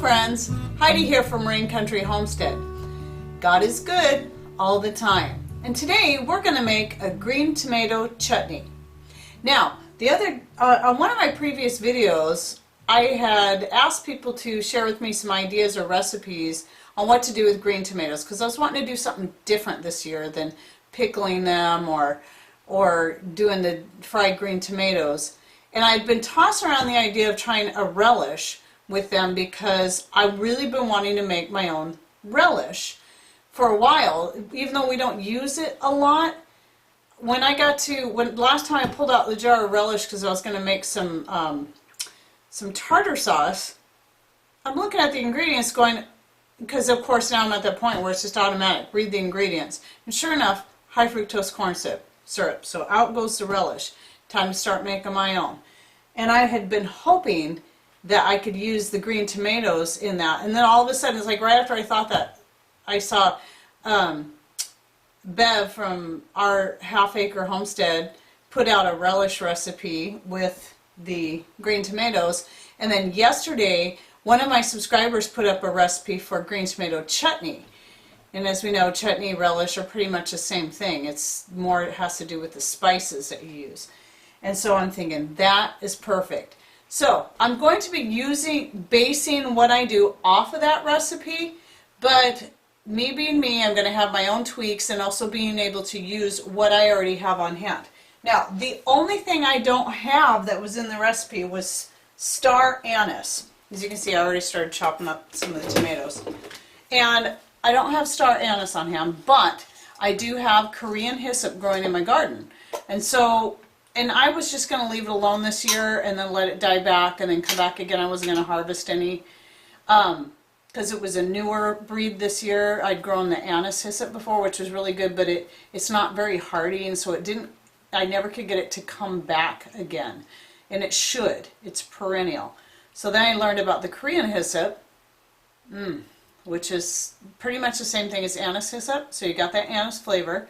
friends, Heidi here from Rain Country Homestead. God is good all the time. And today we're going to make a green tomato chutney. Now, on one of my previous videos, I had asked people to share with me some ideas or recipes on what to do with green tomatoes, because I was wanting to do something different this year than pickling them or doing the fried green tomatoes. And I'd been tossing around the idea of trying a relish with them because I've really been wanting to make my own relish for a while, even though we don't use it a lot. Last time I pulled out the jar of relish because I was going to make some tartar sauce, I'm looking at the ingredients going, because of course now I'm at that point where it's just automatic, read the ingredients. And sure enough, high fructose corn syrup. So out goes the relish. Time to start making my own. And I had been hoping that I could use the green tomatoes in that. And then all of a sudden, it's like right after I thought that, I saw Bev from our half-acre homestead put out a relish recipe with the green tomatoes. And then yesterday, one of my subscribers put up a recipe for green tomato chutney. And as we know, chutney, relish are pretty much the same thing. It has to do with the spices that you use. And so I'm thinking, that is perfect. So I'm going to be basing what I do off of that recipe, but me being me, I'm going to have my own tweaks and also being able to use what I already have on hand. Now, the only thing I don't have that was in the recipe was star anise. As you can see, I already started chopping up some of the tomatoes. And I don't have star anise on hand, but I do have Korean hyssop growing in my garden. And I was just going to leave it alone this year and then let it die back and then come back again. I wasn't going to harvest any because it was a newer breed this year. I'd grown the anise hyssop before, which was really good, but it's not very hardy, and so I never could get it to come back again. And it should. It's perennial. So then I learned about the Korean hyssop, which is pretty much the same thing as anise hyssop. So you got that anise flavor.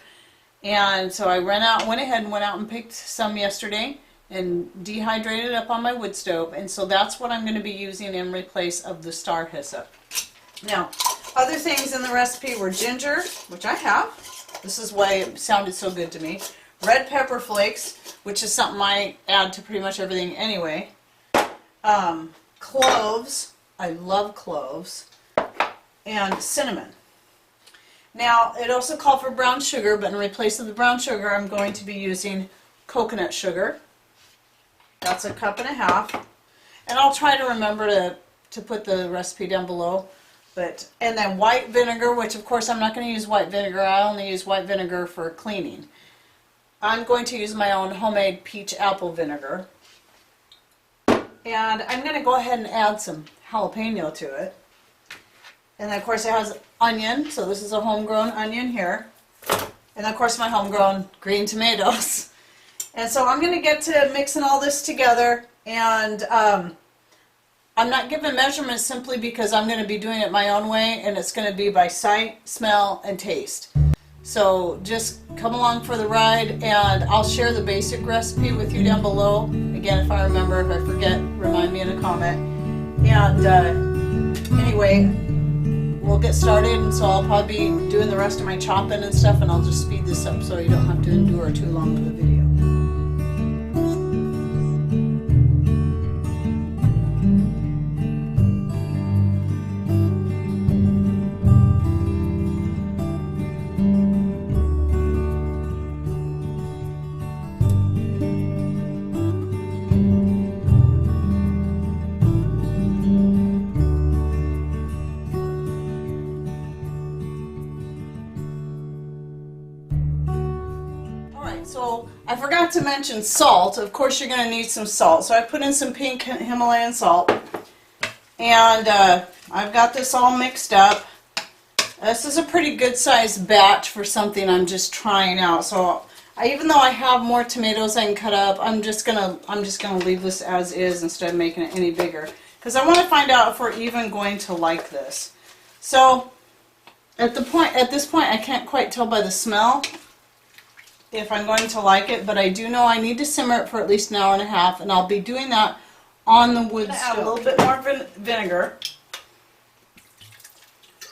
And so I went ahead and went out and picked some yesterday and dehydrated it up on my wood stove. And so that's what I'm going to be using in place of the star hyssop. Now, other things in the recipe were ginger, which I have. This is why it sounded so good to me. Red pepper flakes, which is something I add to pretty much everything anyway. Cloves. I love cloves. And cinnamon. Now, it also called for brown sugar, but in place of the brown sugar, I'm going to be using coconut sugar. That's 1.5 cups. And I'll try to remember to put the recipe down below. And then white vinegar, which of course I'm not going to use white vinegar. I only use white vinegar for cleaning. I'm going to use my own homemade peach apple vinegar. And I'm going to go ahead and add some jalapeno to it. And then of course it has onion, so this is a homegrown onion here. And of course my homegrown green tomatoes. And so I'm going to get to mixing all this together, and I'm not giving measurements simply because I'm going to be doing it my own way, and it's going to be by sight, smell, and taste. So just come along for the ride, and I'll share the basic recipe with you down below. Again, if I remember, if I forget, remind me in a comment. And anyway, we'll get started, and so I'll probably be doing the rest of my chopping and stuff, and I'll just speed this up so you don't have to endure too long of a video. So I forgot to mention salt. Of course you're going to need some salt. So I put in some pink Himalayan salt. And I've got this all mixed up. This is a pretty good sized batch for something I'm just trying out. So even though I have more tomatoes I can cut up, I'm just gonna leave this as is instead of making it any bigger. Because I want to find out if we're even going to like this. So at this point I can't quite tell by the smell if I'm going to like it, but I do know I need to simmer it for at least 1.5 hours, and I'll be doing that on the wood stove. Add a little bit more vinegar.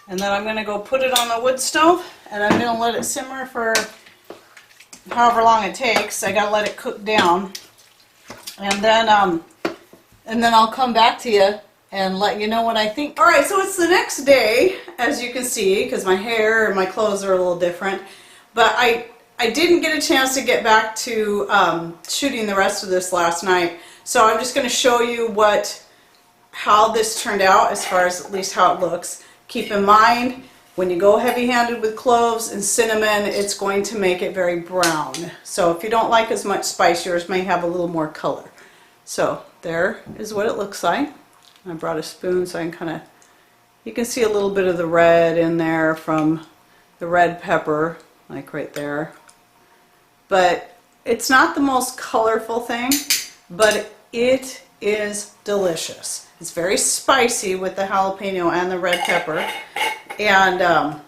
And then I'm going to go put it on the wood stove, and I'm going to let it simmer for however long it takes. I got to let it cook down. And then I'll come back to you and let you know what I think. All right, so it's the next day, as you can see, because my hair and my clothes are a little different. But I didn't get a chance to get back to shooting the rest of this last night. So I'm just going to show you how this turned out, as far as at least how it looks. Keep in mind, when you go heavy-handed with cloves and cinnamon, it's going to make it very brown. So if you don't like as much spice, yours may have a little more color. So there is what it looks like. I brought a spoon so I can you can see a little bit of the red in there from the red pepper, like right there. But it's not the most colorful thing, but it is delicious. It's very spicy with the jalapeno and the red pepper, and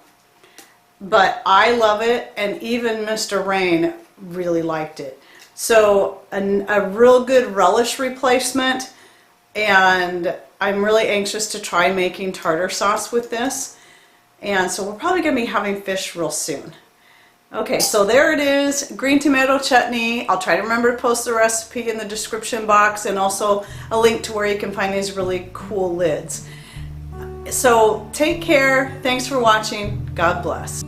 but I love it, and even Mr. Rain really liked it. So a real good relish replacement, and I'm really anxious to try making tartar sauce with this, and so we're probably going to be having fish real soon. Okay, so there it is, green tomato chutney. I'll try to remember to post the recipe in the description box, and also a link to where you can find these really cool lids. So take care, thanks for watching, God bless.